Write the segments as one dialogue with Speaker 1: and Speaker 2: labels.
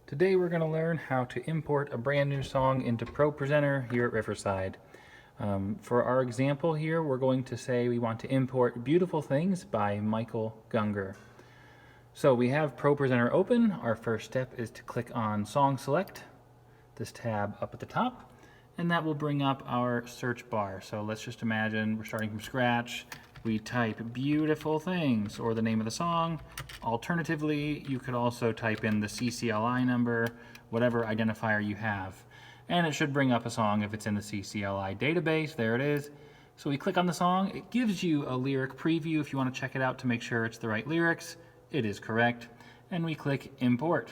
Speaker 1: Today we're going to learn how to import a brand new song into ProPresenter here at Riverside. For our example here, we're going to say we want to import Beautiful Things by Michael Gungor. So we have ProPresenter open. Our first step is to click on Song Select, this tab up at the top, and that will bring up our search bar. So let's just imagine we're starting from scratch. We type Beautiful Things or the name of the song. Alternatively, you could also type in the CCLI number, whatever identifier you have. And it should bring up a song if it's in the CCLI database. There it is. So we click on the song. It gives you a lyric preview if you want to check it out to make sure it's the right lyrics. It is correct. And we click Import.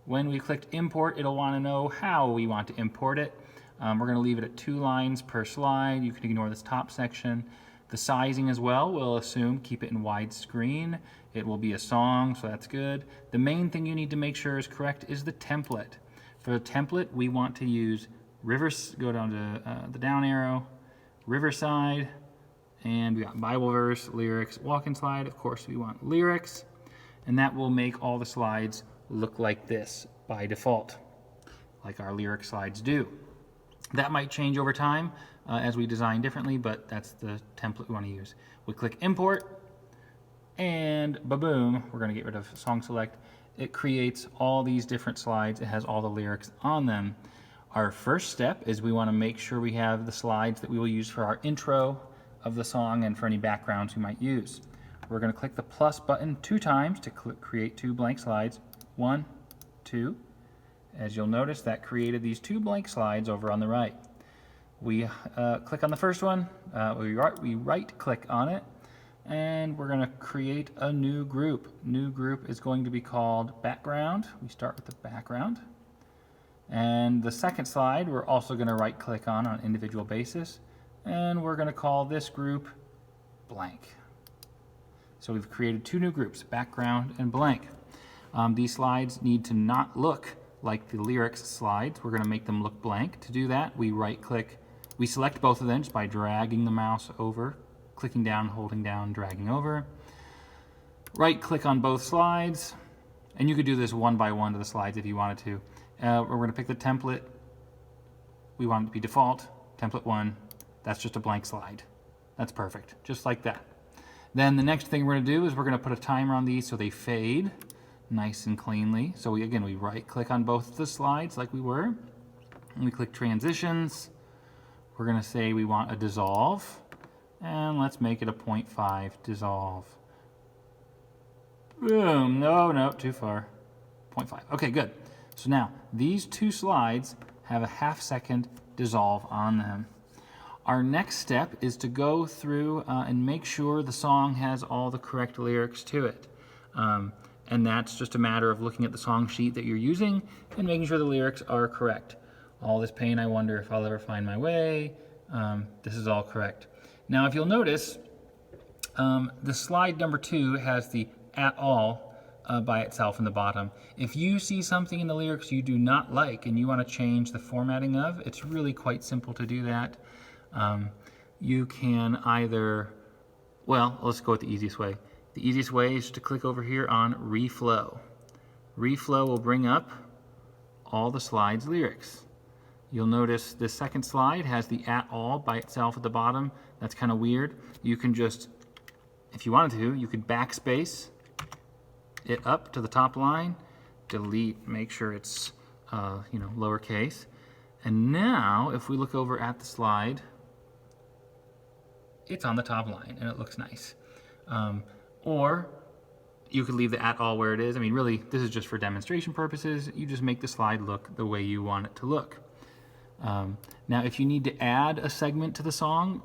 Speaker 1: When we clicked Import, it'll want to know how we want to import it. We're going to leave it at 2 lines per slide. You can ignore this top section. The sizing as well, we'll assume keep it in widescreen. It will be a song, so that's good. The main thing you need to make sure is correct is the template. For the template, we want to use go down to the down arrow, Riverside, and we got Bible verse, lyrics, walk-in slide. Of course, we want lyrics, and that will make all the slides look like this by default, like our lyric slides do. That might change over time as we design differently, but that's the template we want to use. We click Import, and ba-boom, we're going to get rid of Song Select. It creates all these different slides. It has all the lyrics on them. Our first step is we want to make sure we have the slides that we will use for our intro of the song and for any backgrounds we might use. We're going to click the plus button 2 times to create 2 blank slides. 1, 2. As you'll notice, that created these 2 blank slides over on the right. We click on the first one, we right click on it, and we're going to create a new group. New group is going to be called Background. We start with the background. And the second slide, we're also going to right click on an individual basis, and we're going to call this group Blank. So we've created 2 new groups, Background and Blank. These slides need to not look like the lyrics slides. We're going to make them look blank. To do that, we right click, we select both of them just by dragging the mouse over, clicking down, holding down, dragging over. Right click on both slides, and you could do this one by one to the slides if you wanted to. We're going to pick the template. We want it to be default, template 1. That's just a blank slide. That's perfect, just like that. Then the next thing we're going to do is we're going to put a timer on these so they fade nice and cleanly. So we right click on both the slides like we were, and we click transitions. We're going to say we want a dissolve, and let's make it a 0.5 dissolve. Boom. No, too far. 0.5. Okay, good. So now these 2 slides have a half-second dissolve on them. Our next step is to go through and make sure the song has all the correct lyrics to it. And that's just a matter of looking at the song sheet that you're using and making sure the lyrics are correct. All this pain, I wonder if I'll ever find my way. This is all correct. Now, if you'll notice, the slide number 2 has the at all by itself in the bottom. If you see something in the lyrics you do not like and you want to change the formatting of, it's really quite simple to do that. You can either, well, let's go with the easiest way. The easiest way is to click over here on Reflow. Reflow will bring up all the slides' lyrics. You'll notice the second slide has the at all by itself at the bottom. That's kind of weird. You can just, if you wanted to, you could backspace it up to the top line, delete, make sure it's lowercase. And now if we look over at the slide, it's on the top line and it looks nice. Or you could leave the at all where it is. I mean, really, this is just for demonstration purposes. You just make the slide look the way you want it to look. Now, if you need to add a segment to the song,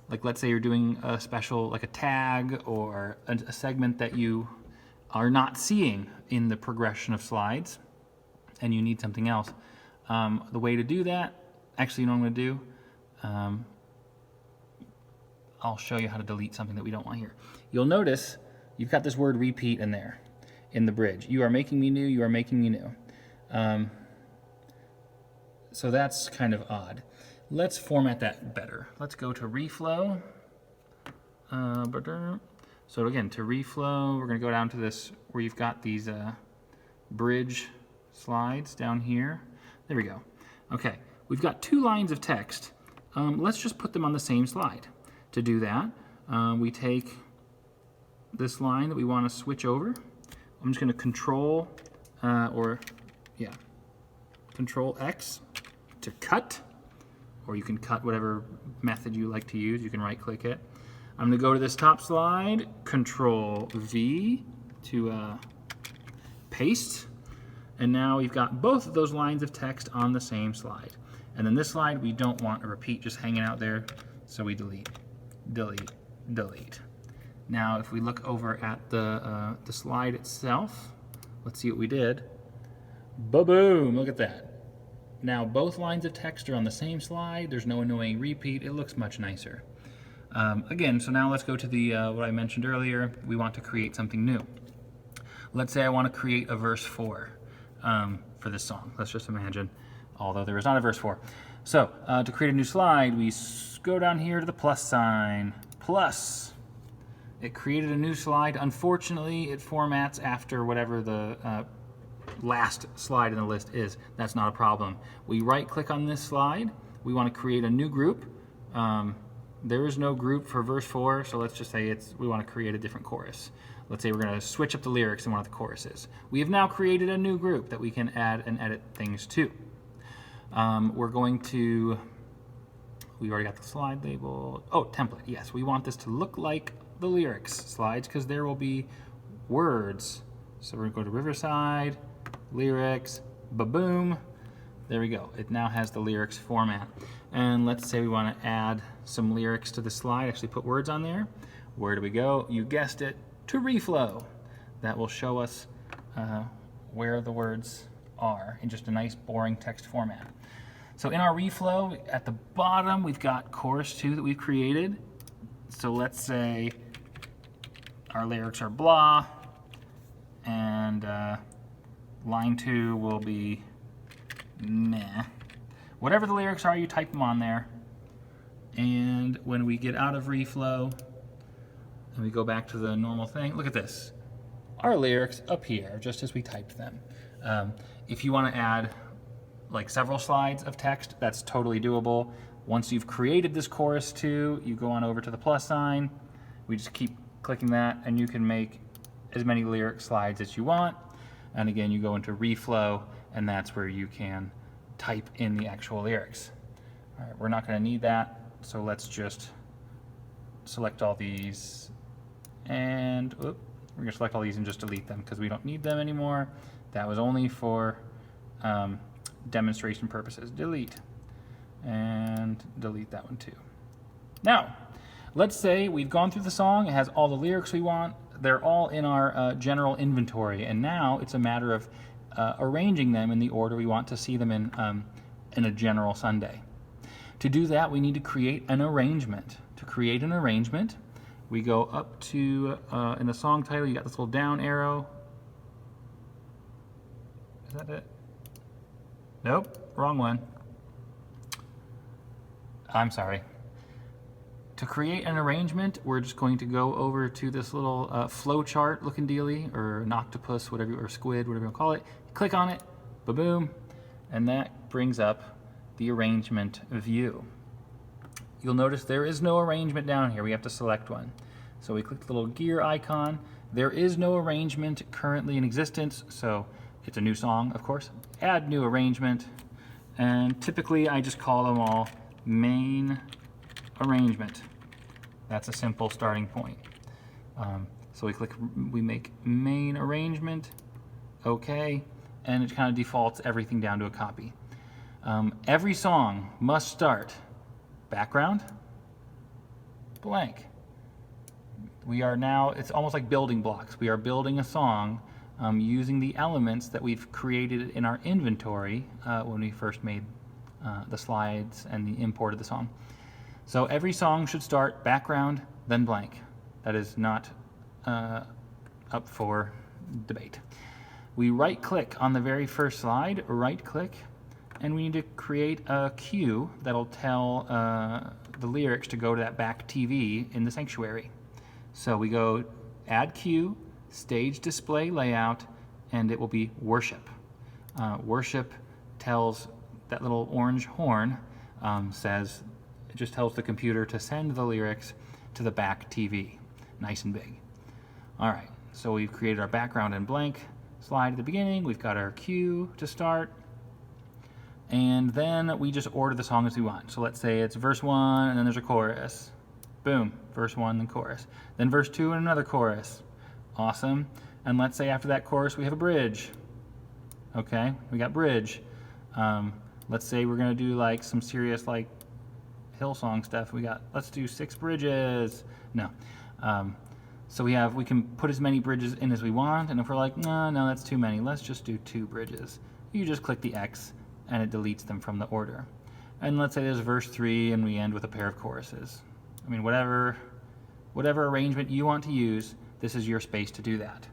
Speaker 1: like let's say you're doing a special, like a tag or a segment that you are not seeing in the progression of slides, and you need something else, the way to do that, actually, you know what I'm going to do? I'll show you how to delete something that we don't want here. You'll notice you've got this word repeat in there, in the bridge. You are making me new, you are making me new. So that's kind of odd. Let's format that better. Let's go to Reflow. So again, to reflow, we're going to go down to this where you've got these bridge slides down here. There we go. Okay, we've got 2 lines of text. Let's just put them on the same slide. To do that, we take this line that we want to switch over. I'm just going to Control X to cut, or you can cut whatever method you like to use. You can right-click it. I'm going to go to this top slide, Control V to paste, and now we've got both of those lines of text on the same slide. And then this slide, we don't want a repeat just hanging out there, so we delete, delete, delete. Now, if we look over at the slide itself, let's see what we did. Ba-boom! Look at that. Now, both lines of text are on the same slide. There's no annoying repeat. It looks much nicer. Again, so now let's go to the what I mentioned earlier. We want to create something new. Let's say I want to create a verse 4 for this song. Let's just imagine, although there is not a verse 4. So, to create a new slide, we go down here to the plus sign. Plus. It created a new slide. Unfortunately, it formats after whatever the last slide in the list is. That's not a problem. We right-click on this slide. We want to create a new group. There is no group for verse 4, so let's just say we want to create a different chorus. Let's say we're going to switch up the lyrics in one of the choruses. We have now created a new group that we can add and edit things to. We're going to, we already got the slide label. Oh, template, yes. We want this to look like the lyrics slides because there will be words. So we're going to go to Riverside, lyrics, ba-boom. There we go. It now has the lyrics format. And let's say we want to add some lyrics to the slide, actually put words on there. Where do we go? You guessed it, to reflow. That will show us where the words are in just a nice boring text format. So in our reflow, at the bottom, we've got chorus 2 that we've created. So let's say our lyrics are blah, and line 2 will be meh. Whatever the lyrics are, you type them on there. And when we get out of reflow and we go back to the normal thing, look at this. Our lyrics appear just as we typed them. If you want to add like several slides of text, that's totally doable. Once you've created this chorus 2, you go on over to the plus sign. We just keep clicking that, and you can make as many lyric slides as you want. And again, you go into reflow, and that's where you can type in the actual lyrics. All right, we're not going to need that, so let's just select all these, and we're going to select all these and just delete them because we don't need them anymore. That was only for demonstration purposes. Delete, and delete that one too. Now, let's say we've gone through the song. It has all the lyrics we want. They're all in our general inventory, and now it's a matter of arranging them in the order we want to see them in a general Sunday. To do that, we need to create an arrangement. To create an arrangement, we go up to, in the song title, you got this little down arrow. Is that it? Nope, wrong one. I'm sorry. To create an arrangement, we're just going to go over to this little flow chart looking dealy, or an octopus, whatever, or squid, whatever you call it. Click on it, ba-boom, and that brings up the arrangement view. You'll notice there is no arrangement down here. We have to select one. So we click the little gear icon. There is no arrangement currently in existence, so it's a new song, of course. Add new arrangement, and typically I just call them all main arrangement. That's a simple starting point. So we make main arrangement, okay, and it kind of defaults everything down to a copy. Every song must start background, blank. We are now, it's almost like building blocks. We are building a song using the elements that we've created in our inventory when we first made the slides and the import of the song. So every song should start background, then blank. That is not up for debate. We right-click on the very first slide, right-click, and we need to create a cue that'll tell the lyrics to go to that back TV in the sanctuary. So we go add cue, stage display layout, and it will be worship. Worship tells that little orange horn says, it just tells the computer to send the lyrics to the back TV, nice and big. All right, so we've created our background and blank slide at the beginning. We've got our cue to start. And then we just order the song as we want. So let's say it's verse 1 and then there's a chorus. Boom, verse 1 then chorus. Then verse 2 and another chorus. Awesome. And let's say after that chorus we have a bridge. Okay, we got bridge. Let's say we're gonna do like some serious like Hillsong stuff. Let's do 6 bridges. No. So we can put as many bridges in as we want, and if we're like, no, that's too many, let's just do 2 bridges. You just click the X and it deletes them from the order. And let's say there's verse 3 and we end with a pair of choruses. I mean, whatever arrangement you want to use, this is your space to do that.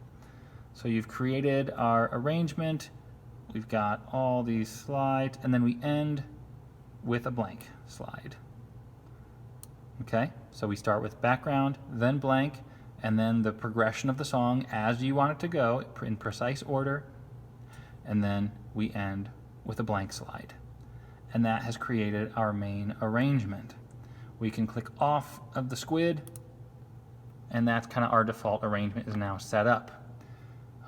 Speaker 1: So you've created our arrangement, we've got all these slides, and then we end with a blank slide. Okay, so we start with background, then blank, and then the progression of the song as you want it to go in precise order, and then we end with a blank slide. And that has created our main arrangement. We can click off of the squid, and that's kind of our default arrangement is now set up.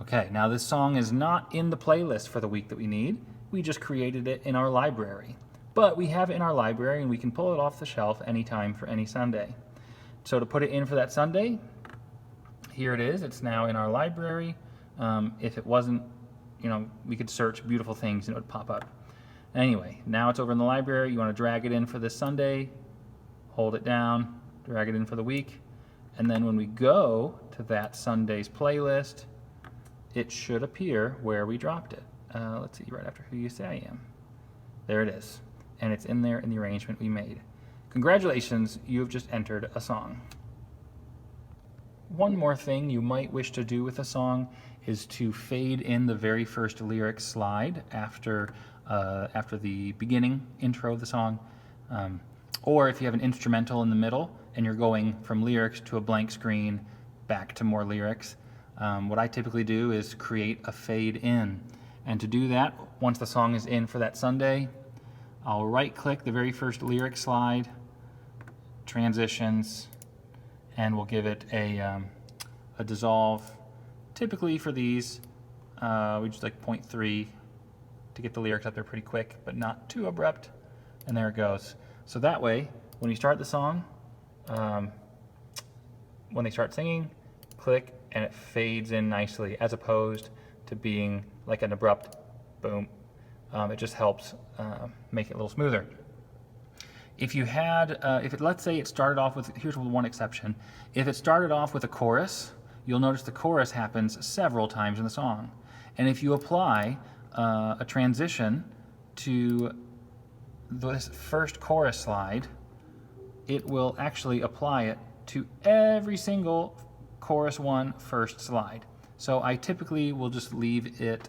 Speaker 1: Okay, now this song is not in the playlist for the week that we need. We just created it in our library. But we have it in our library and we can pull it off the shelf anytime for any Sunday. So to put it in for that Sunday, here it is. It's now in our library. If it wasn't, we could search beautiful things and it would pop up. Anyway, now it's over in the library. You want to drag it in for this Sunday, hold it down, drag it in for the week, and then when we go to that Sunday's playlist, it should appear where we dropped it. Let's see, right after Who You Say I Am. There it is, and it's in there in the arrangement we made. Congratulations, you have just entered a song. One more thing you might wish to do with a song is to fade in the very first lyric slide after the beginning intro of the song. Or if you have an instrumental in the middle and you're going from lyrics to a blank screen back to more lyrics, what I typically do is create a fade in. And to do that, once the song is in for that Sunday, I'll right click the very first lyric slide, transitions, and we'll give it a dissolve. Typically for these, we just like 0.3 to get the lyrics up there pretty quick, but not too abrupt. And there it goes. So that way, when you start the song, when they start singing, click and it fades in nicely, as opposed to being like an abrupt boom. It just helps make it a little smoother. If you had, let's say it started off with, here's one exception. If it started off with a chorus, you'll notice the chorus happens several times in the song. And if you apply a transition to this first chorus slide, it will actually apply it to every single chorus 1 first slide. So I typically will just leave it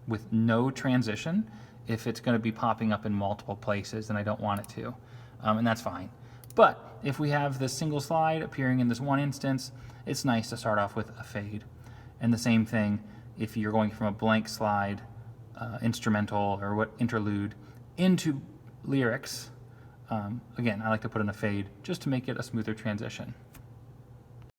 Speaker 1: with no transition if it's going to be popping up in multiple places and I don't want it to, and that's fine. But if we have this single slide appearing in this one instance, it's nice to start off with a fade. And the same thing if you're going from a blank slide, instrumental or what interlude, into lyrics. Again, I like to put in a fade just to make it a smoother transition.